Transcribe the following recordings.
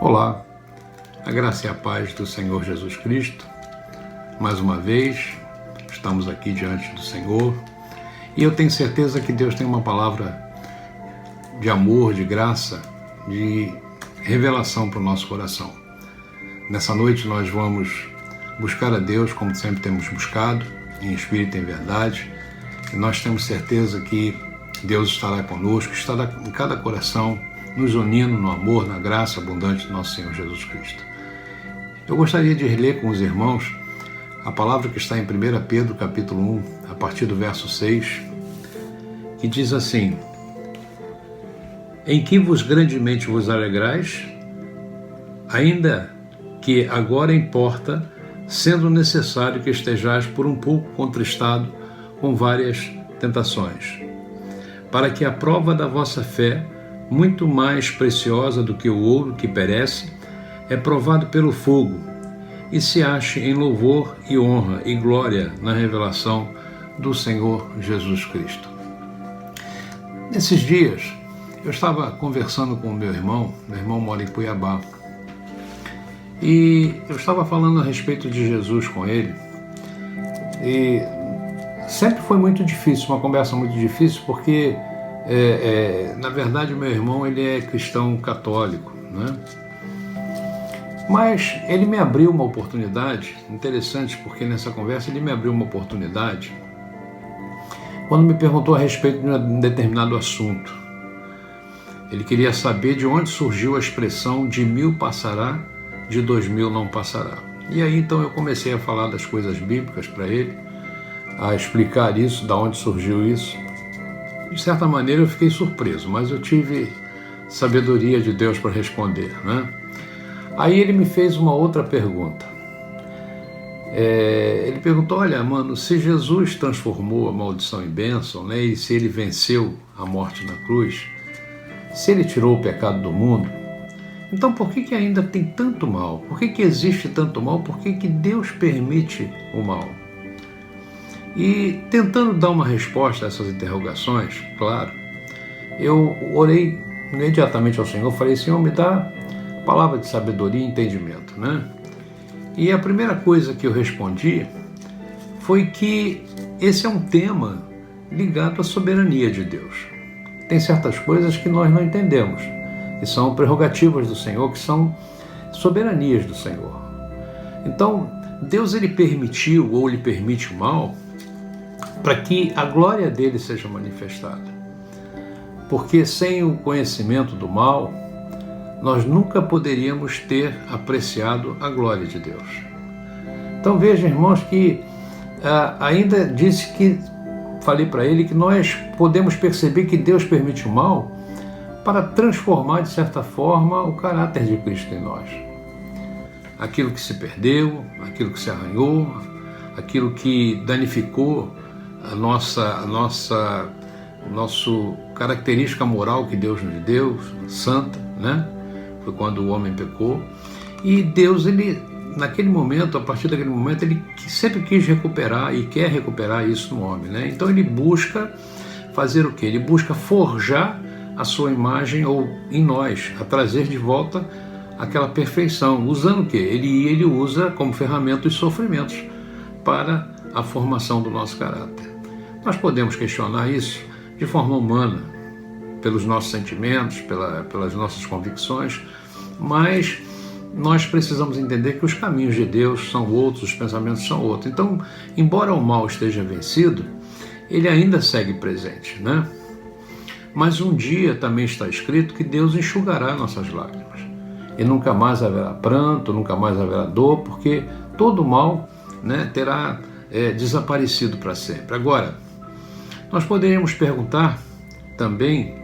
Olá, a graça e a paz do Senhor Jesus Cristo. Mais uma vez, estamos aqui diante do Senhor e eu tenho certeza que Deus tem uma palavra de amor, de graça, de revelação para o nosso coração. Nessa noite nós vamos buscar a Deus como sempre temos buscado, em espírito e em verdade, e nós temos certeza que Deus estará conosco, estará em cada coração, nos unindo no amor, na graça abundante do nosso Senhor Jesus Cristo. Eu gostaria de ler com os irmãos a palavra que está em 1 Pedro capítulo 1, a partir do verso 6, que diz assim: em que vos grandemente vos alegrais, ainda que agora importa, sendo necessário que estejais por um pouco contristado com várias tentações, para que a prova da vossa fé, muito mais preciosa do que o ouro que perece, é provado pelo fogo, e se ache em louvor e honra e glória na revelação do Senhor Jesus Cristo. Nesses dias, eu estava conversando com o meu irmão mora em Cuiabá, e eu estava falando a respeito de Jesus com ele, e sempre foi muito difícil, uma conversa muito difícil, porque na verdade o meu irmão ele é cristão católico, né? Mas ele me abriu uma oportunidade interessante, porque nessa conversa ele me abriu uma oportunidade quando me perguntou a respeito de um determinado assunto. Ele queria saber de onde surgiu a expressão de 1000 passará, de 2000 não passará. E aí então eu comecei a falar das coisas bíblicas para ele, a explicar isso, da onde surgiu isso. De certa maneira eu fiquei surpreso, mas eu tive sabedoria de Deus para responder, né? Aí ele me fez uma outra pergunta. Ele perguntou: olha, mano, se Jesus transformou a maldição em bênção, né, e se ele venceu a morte na cruz, se ele tirou o pecado do mundo, então por que ainda tem tanto mal? Por que existe tanto mal? Por que Deus permite o mal? E tentando dar uma resposta a essas interrogações, claro, eu orei imediatamente ao Senhor, falei: Senhor, me dá palavra de sabedoria e entendimento, né? E a primeira coisa que eu respondi foi que esse é um tema ligado à soberania de Deus. Tem certas coisas que nós não entendemos, que são prerrogativas do Senhor, que são soberanias do Senhor. Então, Deus ele permitiu ou ele permite o mal para que a glória dele seja manifestada. Porque sem o conhecimento do mal, nós nunca poderíamos ter apreciado a glória de Deus. Então vejam, irmãos, que ainda disse que, falei para ele que nós podemos perceber que Deus permite o mal para transformar, de certa forma, o caráter de Cristo em nós. Aquilo que se perdeu, aquilo que se arranhou, aquilo que danificou a nossa característica moral que Deus nos deu, santa, né? Foi quando o homem pecou. E Deus, ele, naquele momento, a partir daquele momento, ele sempre quis recuperar e quer recuperar isso no homem, né? Então ele busca fazer o quê? Ele busca forjar a sua imagem ou em nós, a trazer de volta aquela perfeição. Usando o quê? Ele usa como ferramenta os sofrimentos para a formação do nosso caráter. Nós podemos questionar isso de forma humana, pelos nossos sentimentos, pelas nossas convicções, mas nós precisamos entender que os caminhos de Deus são outros, os pensamentos são outros. Então, embora o mal esteja vencido, ele ainda segue presente, né? Mas um dia também está escrito que Deus enxugará nossas lágrimas. E nunca mais haverá pranto, nunca mais haverá dor, porque todo o mal, né, terá desaparecido para sempre. Agora, nós poderíamos perguntar também,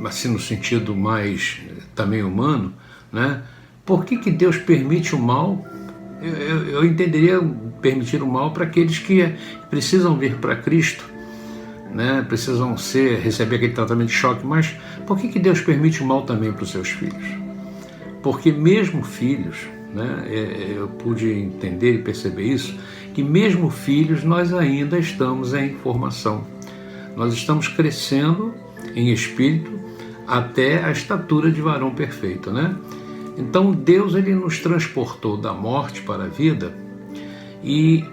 assim no sentido mais também humano, né, por que Deus permite o mal? Eu entenderia permitir o mal para aqueles que precisam vir para Cristo, né, precisam receber aquele tratamento de choque, mas por que Deus permite o mal também para os seus filhos? Porque mesmo filhos, né, eu pude entender e perceber isso, que mesmo filhos nós ainda estamos em formação. Nós estamos crescendo em espírito, até a estatura de varão perfeito, né? Então Deus, ele nos transportou da morte para a vida, e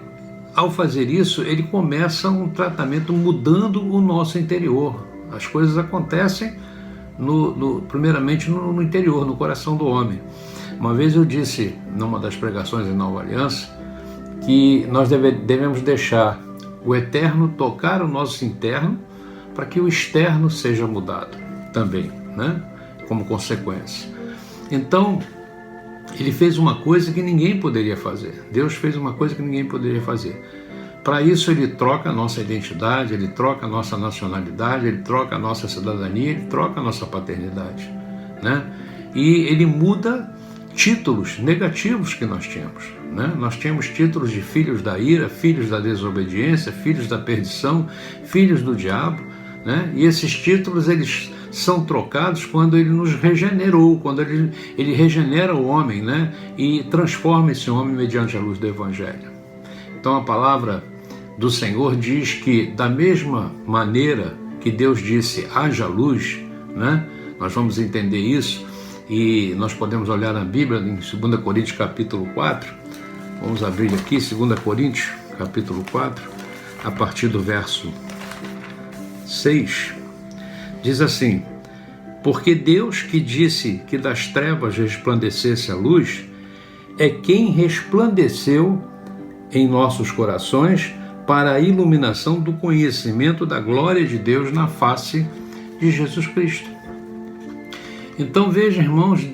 ao fazer isso ele começa um tratamento mudando o nosso interior. As coisas acontecem primeiramente no interior, no coração do homem. Uma vez eu disse numa das pregações em Nova Aliança que nós devemos deixar o eterno tocar o nosso interno para que o externo seja mudado também, né? Como consequência. Então, ele fez uma coisa que ninguém poderia fazer. Deus fez uma coisa que ninguém poderia fazer. Para isso, ele troca a nossa identidade, ele troca a nossa nacionalidade, ele troca a nossa cidadania, ele troca a nossa paternidade, né? E ele muda títulos negativos que nós tínhamos, né? Nós tínhamos títulos de filhos da ira, filhos da desobediência, filhos da perdição, filhos do diabo, né? E esses títulos, eles são trocados quando ele nos regenerou, quando ele regenera o homem, né? E transforma esse homem mediante a luz do Evangelho. Então a palavra do Senhor diz que da mesma maneira que Deus disse haja luz, né? Nós vamos entender isso e nós podemos olhar na Bíblia em 2 Coríntios capítulo 4, vamos abrir aqui 2 Coríntios capítulo 4, a partir do verso 6, diz assim: porque Deus que disse que das trevas resplandecesse a luz, é quem resplandeceu em nossos corações para a iluminação do conhecimento da glória de Deus na face de Jesus Cristo. Então veja, irmãos,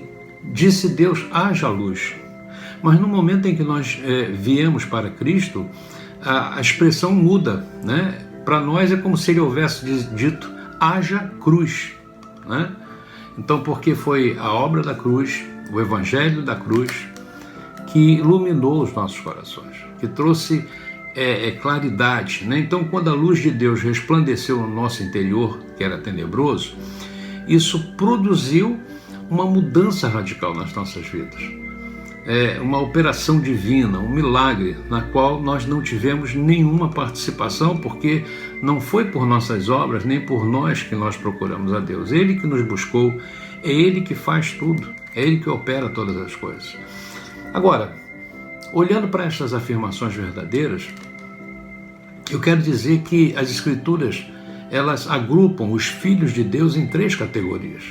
disse Deus, haja luz. Mas no momento em que nós viemos para Cristo, a expressão muda, né? Para nós é como se ele houvesse dito, haja cruz, né? Então, porque foi a obra da cruz, o evangelho da cruz, que iluminou os nossos corações, que trouxe claridade, né? Então, quando a luz de Deus resplandeceu no nosso interior, que era tenebroso, isso produziu uma mudança radical nas nossas vidas. Uma operação divina, um milagre, na qual nós não tivemos nenhuma participação, porque não foi por nossas obras, nem por nós que nós procuramos a Deus. Ele que nos buscou, é Ele que faz tudo, é Ele que opera todas as coisas. Agora, olhando para estas afirmações verdadeiras, eu quero dizer que as Escrituras, elas agrupam os filhos de Deus em 3 categorias.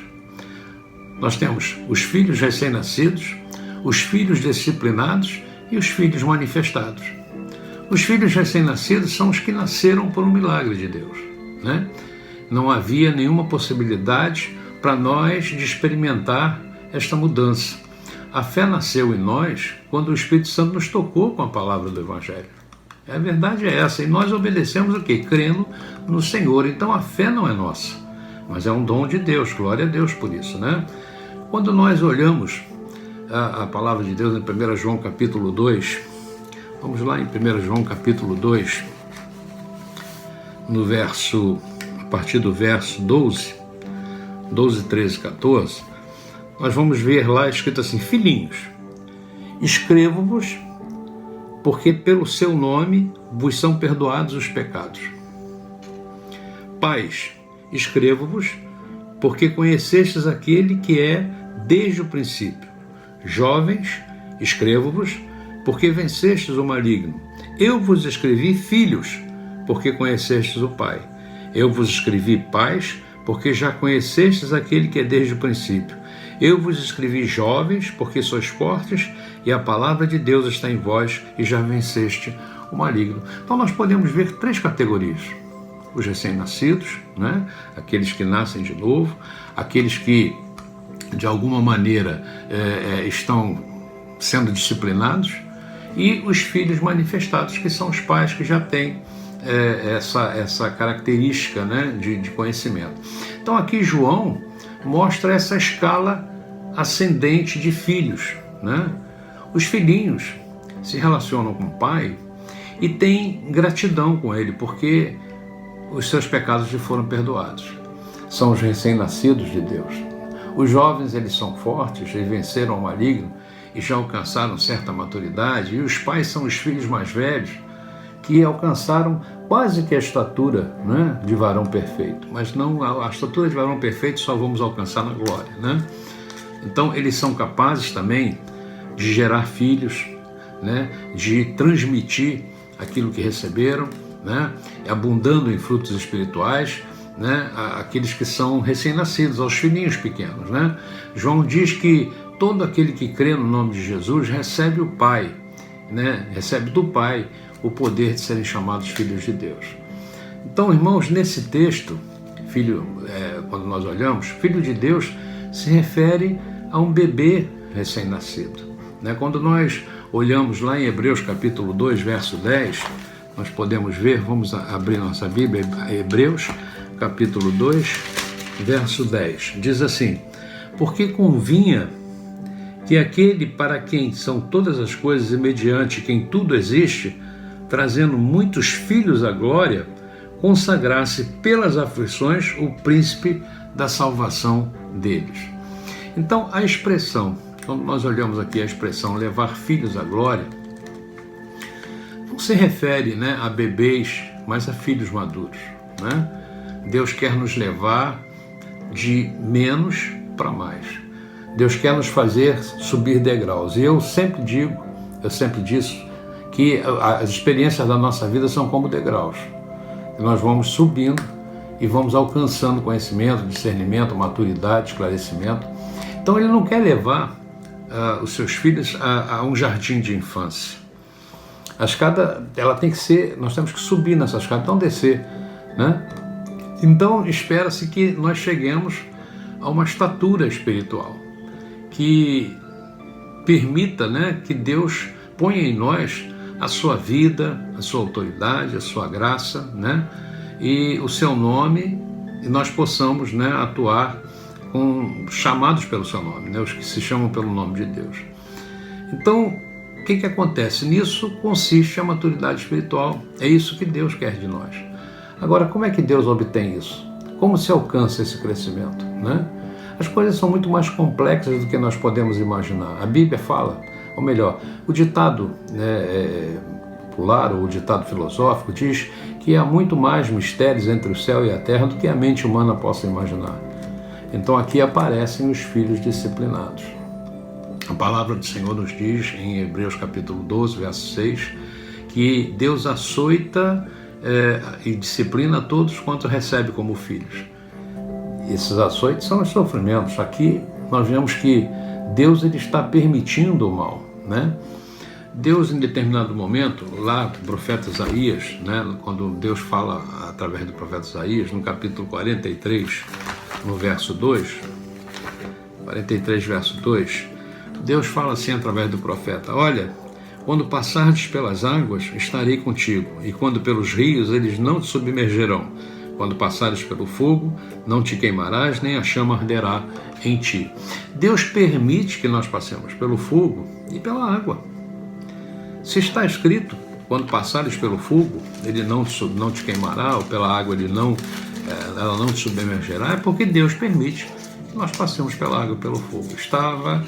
Nós temos os filhos recém-nascidos, os filhos disciplinados e os filhos manifestados. Os filhos recém-nascidos são os que nasceram por um milagre de Deus, né? Não havia nenhuma possibilidade para nós de experimentar esta mudança. A fé nasceu em nós quando o Espírito Santo nos tocou com a palavra do Evangelho. A verdade é essa, e nós obedecemos o quê? Crendo no Senhor. Então a fé não é nossa, mas é um dom de Deus, glória a Deus por isso, né? Quando nós olhamos a palavra de Deus em 1 João capítulo 2, vamos lá em 1 João capítulo 2, a partir do verso 12, 13, 14, nós vamos ver lá escrito assim: filhinhos, escrevo-vos porque pelo seu nome vos são perdoados os pecados. Pais, escrevo-vos porque conhecestes aquele que é desde o princípio. Jovens, escrevo-vos porque vencestes o maligno. Eu vos escrevi, filhos, porque conhecestes o Pai. Eu vos escrevi, pais, porque já conhecestes aquele que é desde o princípio. Eu vos escrevi, jovens, porque sois fortes e a palavra de Deus está em vós e já venceste o maligno. Então nós podemos ver 3 categorias. Os recém-nascidos, né? Aqueles que nascem de novo, aqueles que de alguma maneira estão sendo disciplinados, e os filhos manifestados, que são os pais que já têm essa característica, né, de conhecimento. Então aqui João mostra essa escala ascendente de filhos, né? Os filhinhos se relacionam com o pai e têm gratidão com ele, porque os seus pecados lhe foram perdoados. São os recém-nascidos de Deus. Os jovens, eles são fortes e venceram o maligno e já alcançaram certa maturidade, e os pais são os filhos mais velhos que alcançaram quase que a estatura, né, de varão perfeito, mas não a estatura de varão perfeito só vamos alcançar na glória, né? Então eles são capazes também de gerar filhos, né, de transmitir aquilo que receberam, né, abundando em frutos espirituais, né, aqueles que são recém-nascidos, aos filhinhos pequenos, né? João diz que todo aquele que crê no nome de Jesus recebe o Pai, né, recebe do Pai o poder de serem chamados filhos de Deus. Então, irmãos, nesse texto, quando nós olhamos, filho de Deus se refere a um bebê recém-nascido, né? Quando nós olhamos lá em Hebreus capítulo 2, verso 10, nós podemos ver, vamos abrir nossa Bíblia, Hebreus capítulo 2, verso 10, diz assim: porque convinha que aquele para quem são todas as coisas e mediante quem tudo existe, trazendo muitos filhos à glória, consagrasse pelas aflições o príncipe da salvação deles. Então, a expressão, quando nós olhamos aqui a expressão levar filhos à glória, não se refere, né, a bebês, mas a filhos maduros, né? Deus quer nos levar de menos para mais. Deus quer nos fazer subir degraus. E eu sempre disse que as experiências da nossa vida são como degraus. Nós vamos subindo e vamos alcançando conhecimento, discernimento, maturidade, esclarecimento. Então ele não quer levar os seus filhos a um jardim de infância. A escada, ela tem que ser, nós temos que subir nessa escada, não descer, né? Então espera-se que nós cheguemos a uma estatura espiritual que permita, né, que Deus ponha em nós a sua vida, a sua autoridade, a sua graça, né, e o seu nome, e nós possamos, né, atuar chamados pelo seu nome, né, os que se chamam pelo nome de Deus. Então, o que acontece? Nisso consiste a maturidade espiritual. É isso que Deus quer de nós. Agora, como é que Deus obtém isso? Como se alcança esse crescimento, né? As coisas são muito mais complexas do que nós podemos imaginar. A Bíblia fala, ou melhor, o ditado, né, popular, ou o ditado filosófico, diz que há muito mais mistérios entre o céu e a terra do que a mente humana possa imaginar. Então aqui aparecem os filhos disciplinados. A palavra do Senhor nos diz, em Hebreus capítulo 12, verso 6, que Deus açoita e disciplina todos quanto recebe como filhos. Esses açoites são os sofrimentos. Aqui nós vemos que Deus ele está permitindo o mal, né? Deus, em determinado momento, lá o profeta Isaías, né, quando Deus fala através do profeta Isaías, no capítulo 43, no verso 2, 43, verso 2, Deus fala assim através do profeta: olha, quando passardes pelas águas, estarei contigo, e quando pelos rios, eles não te submergerão. Quando passares pelo fogo, não te queimarás, nem a chama arderá em ti. Deus permite que nós passemos pelo fogo e pela água. Se está escrito, quando passares pelo fogo, ele não te queimará, ou pela água ela não te submergerá, é porque Deus permite que nós passemos pela água e pelo fogo. Estava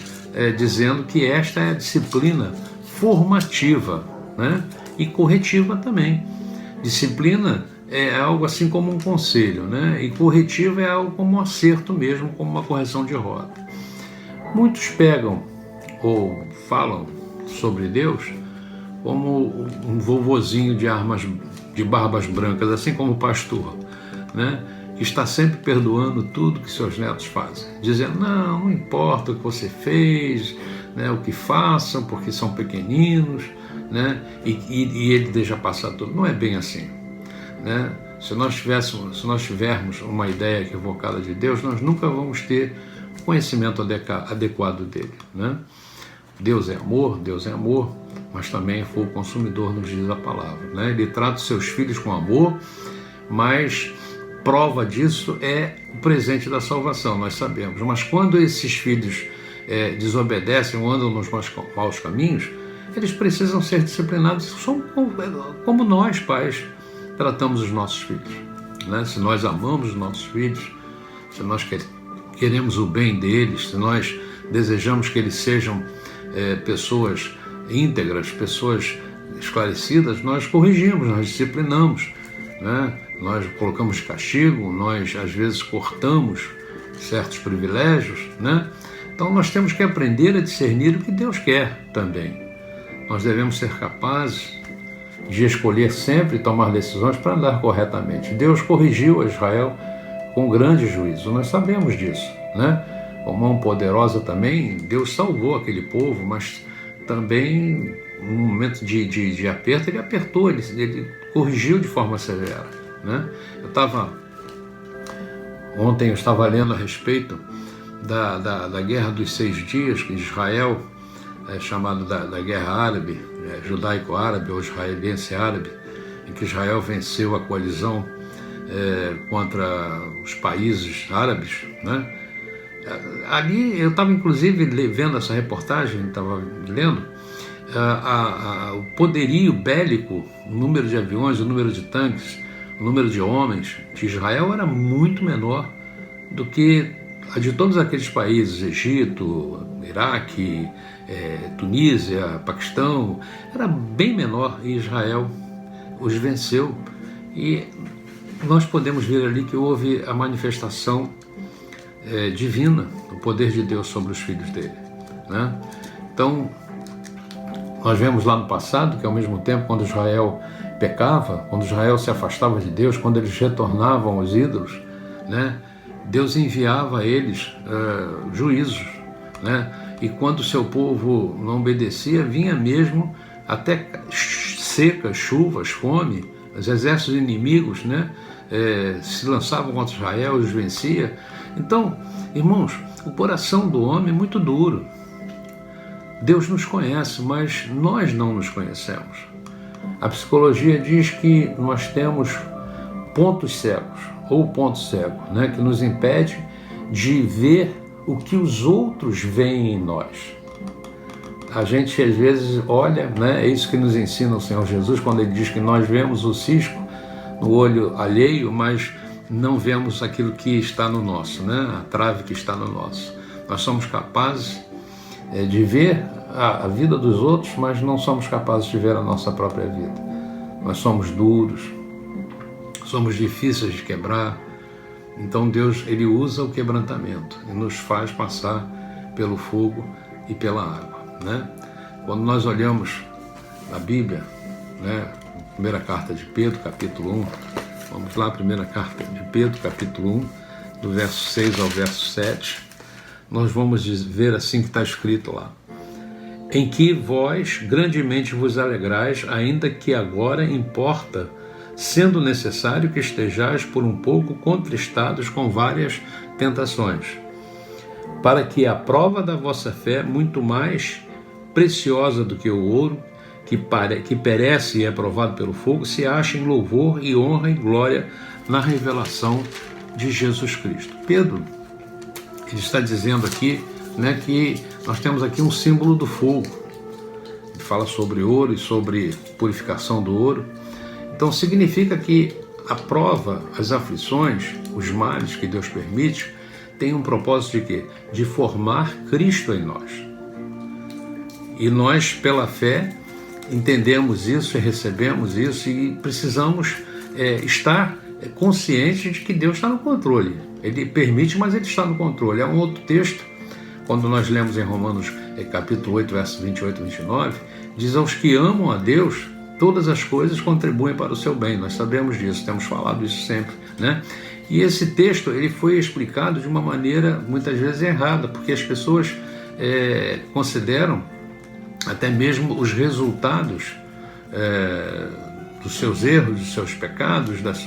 dizendo que esta é a disciplina formativa, né, e corretiva também. Disciplina é algo assim como um conselho, né? E corretivo é algo como um acerto mesmo, como uma correção de rota. Muitos pegam ou falam sobre Deus como um vovozinho de barbas brancas, assim como o pastor, né? Que está sempre perdoando tudo que seus netos fazem, dizendo, não importa o que você fez, né, o que façam, porque são pequeninos, né? E ele deixa passar tudo. Não é bem assim. Né? Se nós tivermos uma ideia equivocada de Deus, nós nunca vamos ter conhecimento adequado dele, né? Deus é amor, mas também é fogo consumidor, nos diz a palavra, né? Ele trata os seus filhos com amor, mas prova disso é o presente da salvação, nós sabemos. Mas quando esses filhos desobedecem ou andam nos maus caminhos, eles precisam ser disciplinados. São como nós, pais, tratamos os nossos filhos, né? Se nós amamos os nossos filhos, se nós queremos o bem deles, se nós desejamos que eles sejam pessoas íntegras, pessoas esclarecidas, nós corrigimos, nós disciplinamos, né? Nós colocamos castigo, nós às vezes cortamos certos privilégios, né? Então nós temos que aprender a discernir o que Deus quer também. Nós devemos ser capazes de escolher sempre e tomar decisões para andar corretamente. Deus corrigiu a Israel com grande juízo, nós sabemos disso, né? Com mão poderosa também, Deus salvou aquele povo, mas também num momento de aperto, ele apertou, ele corrigiu de forma severa, né? Ontem eu estava lendo a respeito da Guerra dos 6 Dias, que Israel é chamado da Guerra Árabe, judaico-árabe ou israelense-árabe, em que Israel venceu a coalizão contra os países árabes, né? Ali eu estava inclusive vendo essa reportagem, estava lendo o poderio bélico, o número de aviões, o número de tanques, o número de homens de Israel era muito menor do que a de todos aqueles países, Egito, Iraque, Tunísia, Paquistão, era bem menor, e Israel os venceu. E nós podemos ver ali que houve a manifestação divina, o poder de Deus sobre os filhos dele, né? Então, nós vemos lá no passado que ao mesmo tempo, quando Israel pecava, quando Israel se afastava de Deus, quando eles retornavam aos ídolos, né, Deus enviava a eles juízos, né? E quando o seu povo não obedecia, vinha mesmo até secas, chuvas, fome, os exércitos inimigos, né, se lançavam contra Israel e os vencia. Então, irmãos, o coração do homem é muito duro. Deus nos conhece, mas nós não nos conhecemos. A psicologia diz que nós temos pontos cegos, ou ponto cego, né, que nos impede de ver o que os outros veem em nós. A gente às vezes olha, né, é isso que nos ensina o Senhor Jesus quando ele diz que nós vemos o cisco no olho alheio, mas não vemos aquilo que está no nosso, né, a trave que está no nosso. Nós somos capazes de ver a vida dos outros, mas não somos capazes de ver a nossa própria vida. Nós somos duros, somos difíceis de quebrar. Então Deus, ele usa o quebrantamento e nos faz passar pelo fogo e pela água, né? Quando nós olhamos na Bíblia, né, primeira carta de Pedro, capítulo 1, vamos lá, primeira carta de Pedro, capítulo 1, do verso 6 ao verso 7, nós vamos ver assim que está escrito lá: em que vós grandemente vos alegrais, ainda que agora importa, sendo necessário que estejais por um pouco contristados com várias tentações, para que a prova da vossa fé, muito mais preciosa do que o ouro, que perece e é provado pelo fogo, se ache em louvor e honra e glória na revelação de Jesus Cristo. Pedro, ele está dizendo aqui, né, que nós temos aqui um símbolo do fogo. Ele fala sobre ouro e sobre purificação do ouro. Então significa que a prova, as aflições, os males que Deus permite, tem um propósito de quê? De formar Cristo em nós. E nós, pela fé, entendemos isso e recebemos isso e precisamos estar conscientes de que Deus está no controle. Ele permite, mas ele está no controle. É um outro texto, quando nós lemos em Romanos capítulo 8, versos 28 e 29, diz: aos que amam a Deus, todas as coisas contribuem para o seu bem. Nós sabemos disso, temos falado isso sempre, né? E esse texto, ele foi explicado de uma maneira muitas vezes errada, porque as pessoas consideram até mesmo os resultados dos seus erros, dos seus pecados, das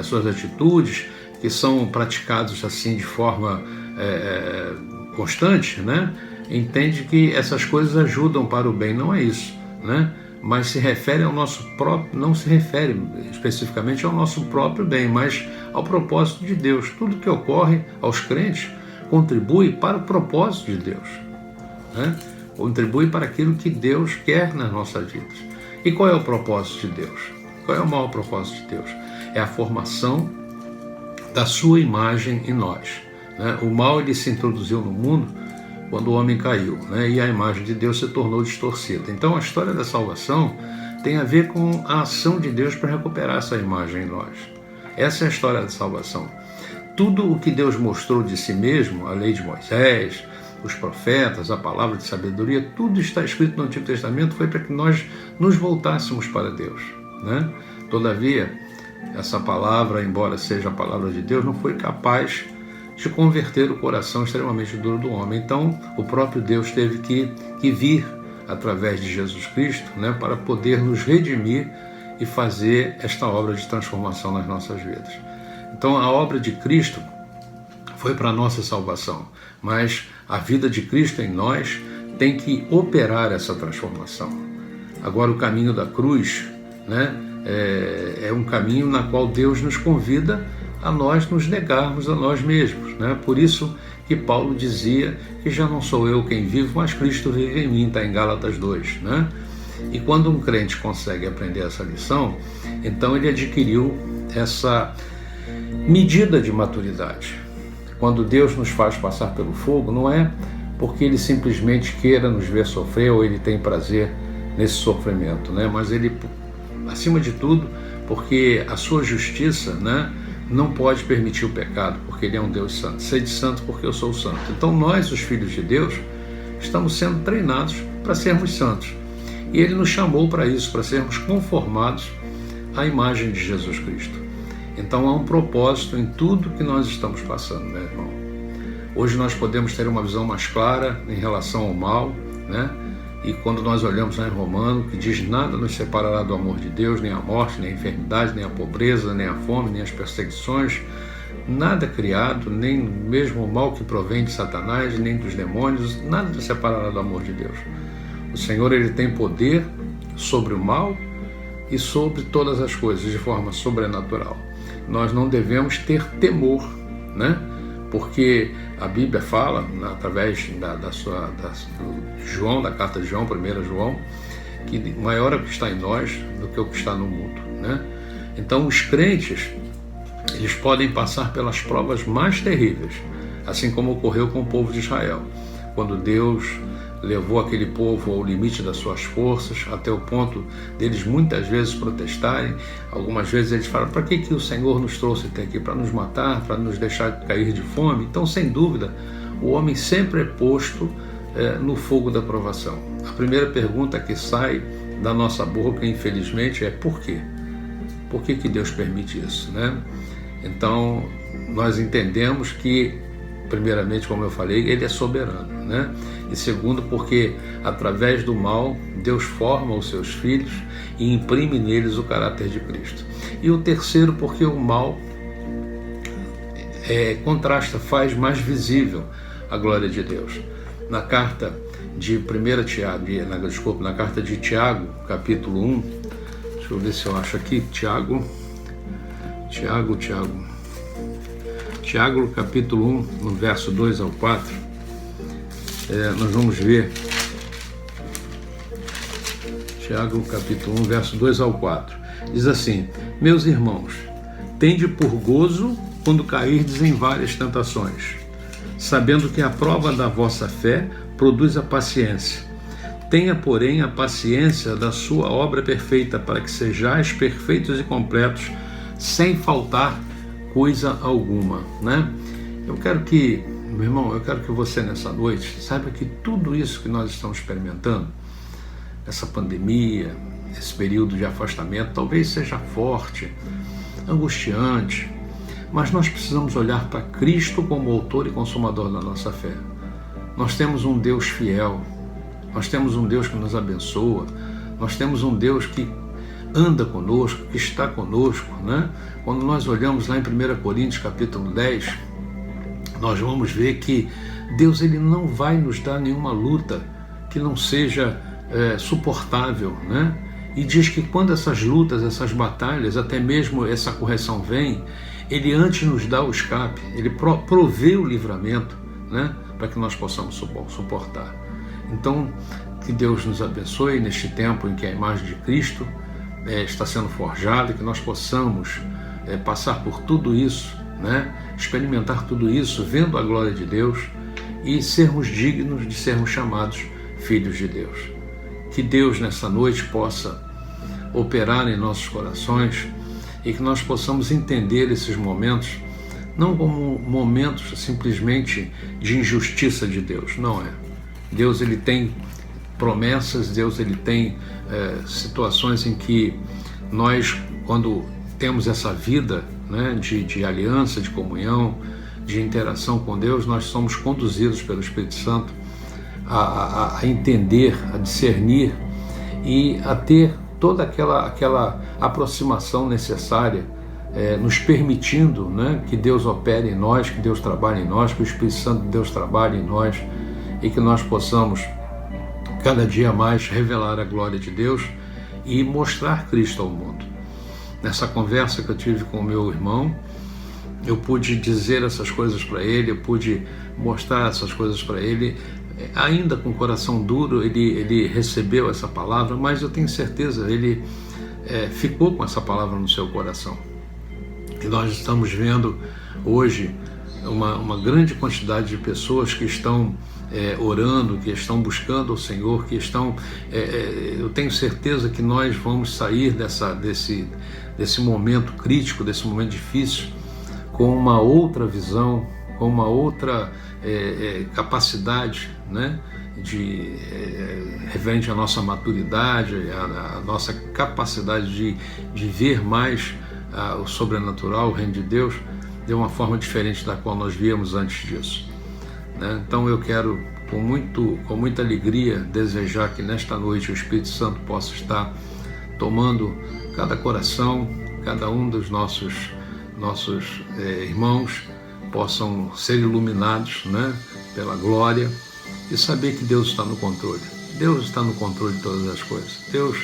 suas atitudes, que são praticados assim de forma constante, né? Entende que essas coisas ajudam para o bem. Não é isso, né? Mas se refere ao nosso próprio, não se refere especificamente ao nosso próprio bem, mas ao propósito de Deus. Tudo que ocorre aos crentes contribui para o propósito de Deus, né? Contribui para aquilo que Deus quer nas nossas vidas. E qual é o propósito de Deus? Qual é o maior propósito de Deus? É a formação da sua imagem em nós, né? O mal, ele se introduziu no mundo quando o homem caiu, né? E a imagem de Deus se tornou distorcida. Então a história da salvação tem a ver com a ação de Deus para recuperar essa imagem em nós. Essa é a história da salvação. Tudo o que Deus mostrou de si mesmo, a lei de Moisés, os profetas, a palavra de sabedoria, tudo está escrito no Antigo Testamento, foi para que nós nos voltássemos para Deus, né? Todavia, essa palavra, embora seja a palavra de Deus, não foi capaz de converter o coração extremamente duro do homem. Então, o próprio Deus teve que vir através de Jesus Cristo, né, para poder nos redimir e fazer esta obra de transformação nas nossas vidas. Então, a obra de Cristo foi para a nossa salvação, mas a vida de Cristo em nós tem que operar essa transformação. Agora, o caminho da cruz, né, é um caminho na qual Deus nos convida a nós nos negarmos a nós mesmos, né? Por isso que Paulo dizia que já não sou eu quem vivo, mas Cristo vive em mim, está em Gálatas 2, né? E quando um crente consegue aprender essa lição, então ele adquiriu essa medida de maturidade. Quando Deus nos faz passar pelo fogo, não é porque ele simplesmente queira nos ver sofrer ou ele tem prazer nesse sofrimento, né? Mas ele, acima de tudo, porque a sua justiça, né, não pode permitir o pecado, porque ele é um Deus santo. Sede santo porque eu sou santo. Então nós, os filhos de Deus, estamos sendo treinados para sermos santos. E ele nos chamou para isso, para sermos conformados à imagem de Jesus Cristo. Então há um propósito em tudo que nós estamos passando, meu irmão. Hoje nós podemos ter uma visão mais clara em relação ao mal, né? E quando nós olhamos lá em Romano, que diz: nada nos separará do amor de Deus, nem a morte, nem a enfermidade, nem a pobreza, nem a fome, nem as perseguições, nada criado, nem mesmo o mal que provém de Satanás, nem dos demônios, nada nos separará do amor de Deus. O Senhor, ele tem poder sobre o mal e sobre todas as coisas, de forma sobrenatural. Nós não devemos ter temor, né? Porque a Bíblia fala, através do João, da carta de João, 1 João, que maior é o que está em nós do que o que está no mundo, né? Então os crentes, eles podem passar pelas provas mais terríveis, assim como ocorreu com o povo de Israel, quando Deus levou aquele povo ao limite das suas forças, até o ponto deles muitas vezes protestarem. Algumas vezes eles falam: para que o Senhor nos trouxe até aqui? Para nos matar? Para nos deixar cair de fome? Então, sem dúvida, o homem sempre é posto no fogo da provação. A primeira pergunta que sai da nossa boca, infelizmente, é: por quê? Por que Deus permite isso, né? Então, nós entendemos que, primeiramente, como eu falei, ele é soberano, né? E segundo, porque através do mal, Deus forma os seus filhos e imprime neles o caráter de Cristo. E o terceiro, porque o mal contrasta, faz mais visível a glória de Deus. Na carta de na carta de Tiago, capítulo 1, deixa eu ver se eu acho aqui, Tiago, capítulo 1, no verso 2 ao 4, nós vamos ver, Tiago, capítulo 1, verso 2 ao 4, diz assim: meus irmãos, tende por gozo quando cairdes em várias tentações, sabendo que a prova da vossa fé produz a paciência. Tenha, porém, a paciência da sua obra perfeita, para que sejais perfeitos e completos, sem faltar coisa alguma, né? Meu irmão, eu quero que você nessa noite saiba que tudo isso que nós estamos experimentando, essa pandemia, esse período de afastamento, talvez seja forte, angustiante, mas nós precisamos olhar para Cristo como autor e consumador da nossa fé. Nós temos um Deus fiel, nós temos um Deus que nos abençoa, nós temos um Deus que anda conosco, que está conosco, né? Quando nós olhamos lá em 1 Coríntios capítulo 10, nós vamos ver que Deus, ele não vai nos dar nenhuma luta que não seja suportável, né? E diz que quando essas lutas, essas batalhas, até mesmo essa correção vem, ele antes nos dá o escape, ele provê o livramento, né? Para que nós possamos suportar. Então, que Deus nos abençoe neste tempo em que a imagem de Cristo está sendo forjada, que nós possamos passar por tudo isso, né? Experimentar tudo isso, vendo a glória de Deus e sermos dignos de sermos chamados filhos de Deus. Que Deus nessa noite possa operar em nossos corações e que nós possamos entender esses momentos não como momentos simplesmente de injustiça de Deus, não é. Deus, ele tem promessas, Deus, ele tem situações em que nós, quando temos essa vida, né, de aliança, de comunhão, de interação com Deus, nós somos conduzidos pelo Espírito Santo a entender, a discernir e a ter toda aquela aproximação necessária, nos permitindo, né, que Deus opere em nós, que Deus trabalhe em nós, que o Espírito Santo de Deus trabalhe em nós e que nós possamos cada dia mais revelar a glória de Deus e mostrar Cristo ao mundo. Nessa conversa que eu tive com o meu irmão, eu pude dizer essas coisas para ele, eu pude mostrar essas coisas para ele, ainda com o coração duro, ele recebeu essa palavra, mas eu tenho certeza, ele ficou com essa palavra no seu coração. E nós estamos vendo hoje uma grande quantidade de pessoas que estão orando, que estão buscando o Senhor, que estão... eu tenho certeza que nós vamos sair desse momento crítico, desse momento difícil, com uma outra visão, com uma outra capacidade, né, referente à nossa maturidade, a nossa capacidade de ver mais o sobrenatural, o reino de Deus, de uma forma diferente da qual nós víamos antes disso, né? Então eu quero, com muita alegria, desejar que nesta noite o Espírito Santo possa estar tomando cada coração, cada um dos nossos irmãos possam ser iluminados, né, pela glória e saber que Deus está no controle. Deus está no controle de todas as coisas. Deus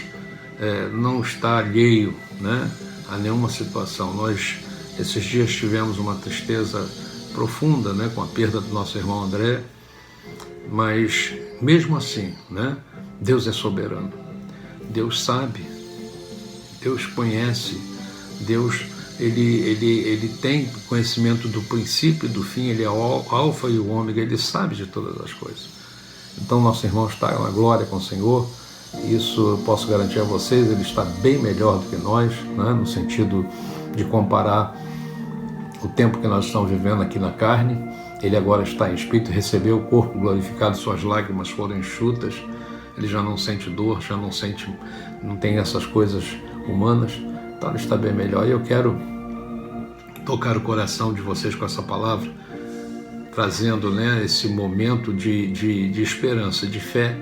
não está alheio, né, a nenhuma situação. Nós, esses dias, tivemos uma tristeza profunda, né, com a perda do nosso irmão André, mas mesmo assim, né, Deus é soberano. Deus sabe, Deus conhece, Deus ele tem conhecimento do princípio e do fim, ele é o alfa e o ômega, ele sabe de todas as coisas. Então nosso irmão está na glória com o Senhor, isso eu posso garantir a vocês, ele está bem melhor do que nós, né, no sentido de comparar o tempo que nós estamos vivendo aqui na carne. Ele agora está em espírito, recebeu o corpo glorificado, suas lágrimas foram enxutas, ele já não sente dor, já não tem essas coisas humanas, então ele está bem melhor. E eu quero tocar o coração de vocês com essa palavra, trazendo, né, esse momento de esperança, de fé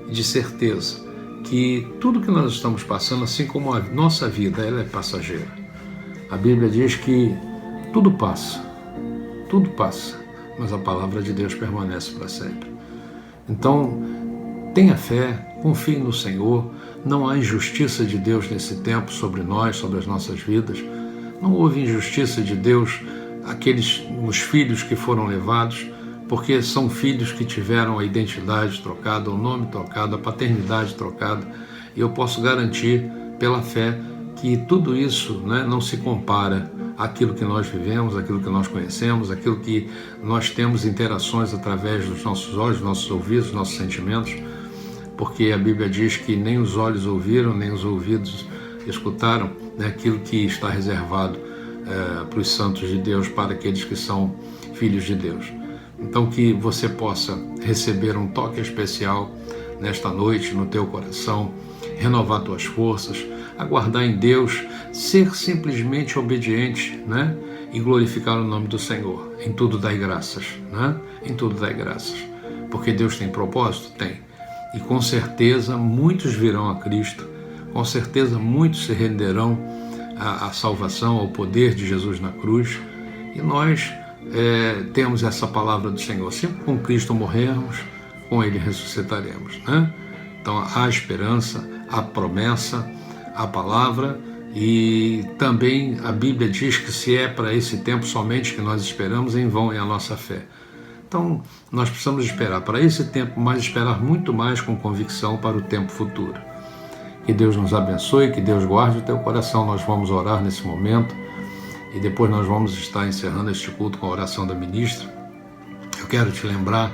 e de certeza que tudo que nós estamos passando, assim como a nossa vida, ela é passageira. A Bíblia diz que tudo passa, mas a palavra de Deus permanece para sempre. Então, tenha fé, confie no Senhor, não há injustiça de Deus nesse tempo sobre nós, sobre as nossas vidas. Não houve injustiça de Deus nos filhos que foram levados, porque são filhos que tiveram a identidade trocada, o nome trocado, a paternidade trocada, e eu posso garantir pela fé que tudo isso, né, não se compara àquilo que nós vivemos, àquilo que nós conhecemos, àquilo que nós temos interações através dos nossos olhos, dos nossos ouvidos, dos nossos sentimentos, porque a Bíblia diz que nem os olhos ouviram, nem os ouvidos escutaram, né, aquilo que está reservado para os santos de Deus, para aqueles que são filhos de Deus. Então que você possa receber um toque especial nesta noite no teu coração, renovar tuas forças, aguardar em Deus, ser simplesmente obediente, né, e glorificar o nome do Senhor. Em tudo dai graças, né? Em tudo dai graças. Porque Deus tem propósito? Tem. E com certeza muitos virão a Cristo, com certeza muitos se renderão à salvação, ao poder de Jesus na cruz, e nós temos essa palavra do Senhor: sempre com Cristo morrermos, com Ele ressuscitaremos, né? Então há esperança, há promessa, há palavra, e também a Bíblia diz que se é para esse tempo somente que nós esperamos, em vão é a nossa fé. Então nós precisamos esperar para esse tempo, mas esperar muito mais com convicção para o tempo futuro. Que Deus nos abençoe, que Deus guarde o teu coração. Nós vamos orar nesse momento e depois nós vamos estar encerrando este culto com a oração da ministra. Eu quero te lembrar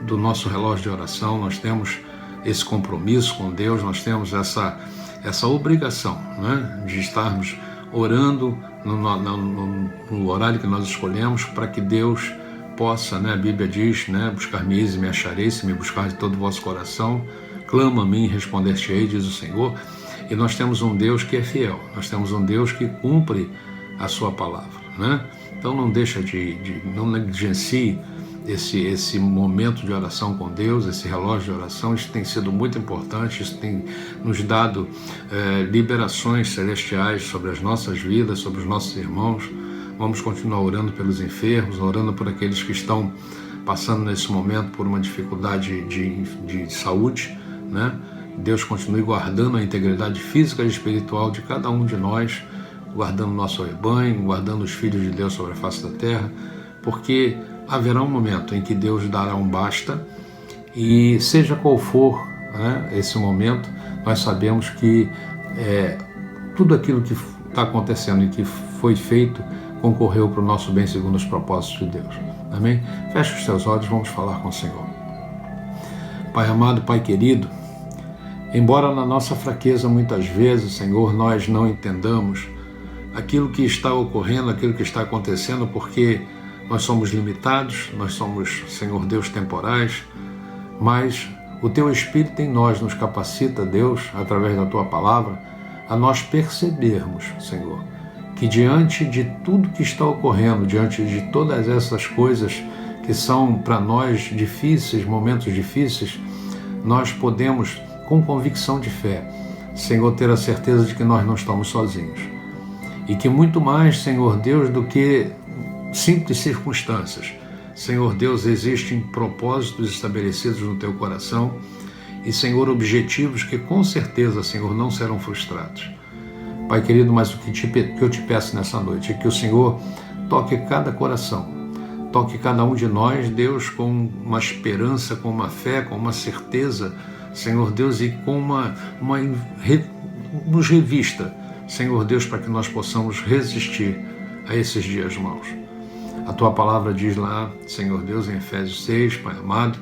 do nosso relógio de oração. Nós temos esse compromisso com Deus, nós temos essa obrigação, né, de estarmos orando no horário que nós escolhemos, para que Deus possa, né, a Bíblia diz, né, buscar-me e me acharei, se me buscar de todo o vosso coração, clama a mim e responder-te-ei, diz o Senhor. E nós temos um Deus que é fiel, nós temos um Deus que cumpre a sua palavra, né? Então não deixa não negligencie esse momento de oração com Deus, esse relógio de oração. Isso tem sido muito importante, isso tem nos dado liberações celestiais sobre as nossas vidas, sobre os nossos irmãos. Vamos continuar orando pelos enfermos, orando por aqueles que estão passando nesse momento por uma dificuldade de saúde, né? Deus continue guardando a integridade física e espiritual de cada um de nós, guardando nosso rebanho, guardando os filhos de Deus sobre a face da terra, porque haverá um momento em que Deus dará um basta, e seja qual for, né, esse momento, nós sabemos que tudo aquilo que está acontecendo e que foi feito concorreu para o nosso bem segundo os propósitos de Deus. Amém? Feche os teus olhos, vamos falar com o Senhor. Pai amado, Pai querido, embora na nossa fraqueza muitas vezes, Senhor, nós não entendamos aquilo que está ocorrendo, aquilo que está acontecendo, porque nós somos limitados, nós somos, Senhor Deus, temporais, mas o Teu Espírito em nós nos capacita, Deus, através da Tua palavra, a nós percebermos, Senhor, que diante de tudo que está ocorrendo, diante de todas essas coisas que são para nós difíceis, momentos difíceis, nós podemos, com convicção de fé, Senhor, ter a certeza de que nós não estamos sozinhos. E que muito mais, Senhor Deus, do que simples circunstâncias, Senhor Deus, existem propósitos estabelecidos no Teu coração e, Senhor, objetivos que com certeza, Senhor, não serão frustrados. Pai querido, mas o que eu te peço nessa noite é que o Senhor toque cada coração, toque cada um de nós, Deus, com uma esperança, com uma fé, com uma certeza, Senhor Deus, e com nos revista, Senhor Deus, para que nós possamos resistir a esses dias maus. A Tua palavra diz lá, Senhor Deus, em Efésios 6, Pai amado,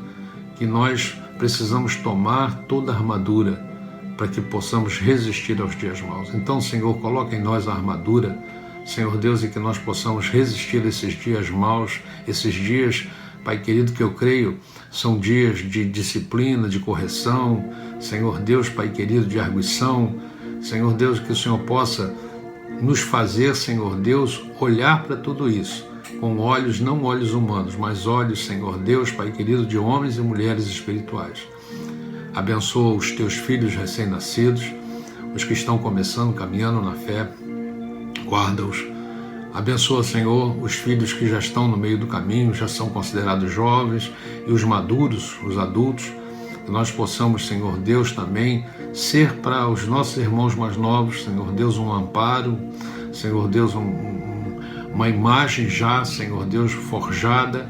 que nós precisamos tomar toda a armadura para que possamos resistir aos dias maus. Então, Senhor, coloca em nós a armadura, Senhor Deus, e que nós possamos resistir a esses dias maus, esses dias, Pai querido, que eu creio são dias de disciplina, de correção, Senhor Deus, Pai querido, de arguição, Senhor Deus, que o Senhor possa nos fazer, Senhor Deus, olhar para tudo isso com olhos, não olhos humanos, mas olhos, Senhor Deus, Pai querido, de homens e mulheres espirituais. Abençoa os Teus filhos recém-nascidos, os que estão começando, caminhando na fé, guarda-os. Abençoa, Senhor, os filhos que já estão no meio do caminho, já são considerados jovens, e os maduros, os adultos, que nós possamos, Senhor Deus, também ser para os nossos irmãos mais novos, Senhor Deus, um amparo, Senhor Deus, uma imagem já, Senhor Deus, forjada,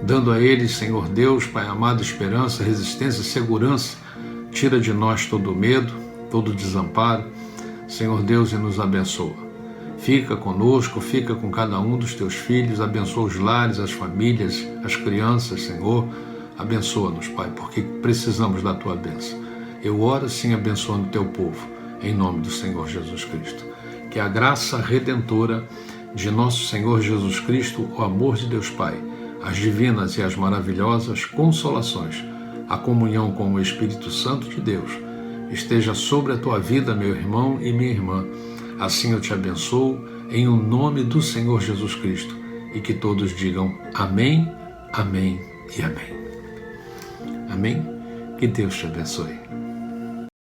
dando a eles, Senhor Deus, Pai amado, esperança, resistência, segurança. Tira de nós todo o medo, todo o desamparo, Senhor Deus, e nos abençoa. Fica conosco, fica com cada um dos Teus filhos, abençoa os lares, as famílias, as crianças, Senhor. Abençoa-nos, Pai, porque precisamos da Tua bênção. Eu oro, sim, abençoando o Teu povo, em nome do Senhor Jesus Cristo. Que a graça redentora de nosso Senhor Jesus Cristo, o amor de Deus Pai, as divinas e as maravilhosas consolações, a comunhão com o Espírito Santo de Deus, esteja sobre a tua vida, meu irmão e minha irmã. Assim eu te abençoo, em o nome do Senhor Jesus Cristo, e que todos digam amém, amém e amém. Amém? Que Deus te abençoe.